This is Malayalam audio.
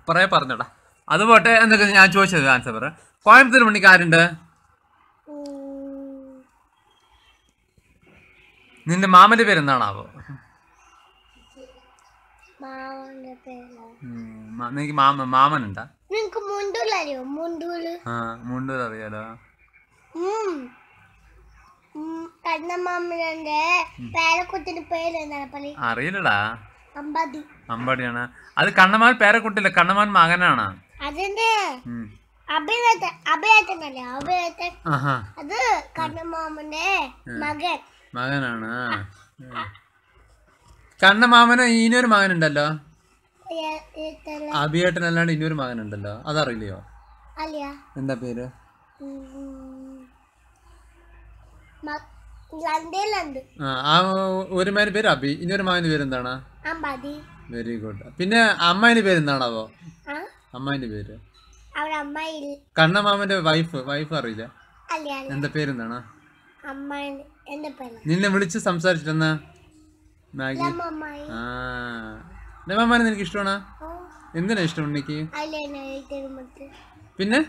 കുറെ പറഞ്ഞോടാ. അത് പോട്ടെ, എന്തൊക്കെ ഞാൻ ചോദിച്ചത് ആൻസർ പറ. കോയമ്പത്തൂർ മണിക്ക് ആരുണ്ട്? നിന്റെ മാമന്റെ പേര് എന്താണാവോ? നിനക്ക് മാമനുണ്ടാ? മുണ്ടൂർ അറിയാലോ. അറിയില്ലടാ. അമ്പാടിയാണ്. അത് കണ്ണമാൻ പേരക്കുട്ടില്ല, കണ്ണമാൻ മകനാണ്. മകനാണ്. കണ്ണമാമന് ഇനിയൊരു മകനുണ്ടല്ലോ, അഭിയേട്ടനല്ലാണ്ട് ഇനിയൊരു മകനുണ്ടല്ലോ, അതറിയില്ലയോ? എന്താ പേര്? ആ ഒരു മകന്റെ പേര് അഭി, ഇനിയൊരു മകന്റെ പേര് എന്താണ്? Very good. പിന്നെ അമ്മായിന്റെ പേര് എന്താണാവോ? അമ്മായിന്റെ പേര് കണ്ണമാമന്റെ വൈഫ് അറിയില്ല, എന്താ പേരെന്താണ്? നിന്നെ വിളിച്ച് സംസാരിച്ചിട്ടെന്നാ? മാഗി. ആ മാമാനെ നിനക്ക് ഇഷ്ടമാണോ? എന്തിനാ ഇഷ്ടം ഉണ്ണിക്ക്? പിന്നെ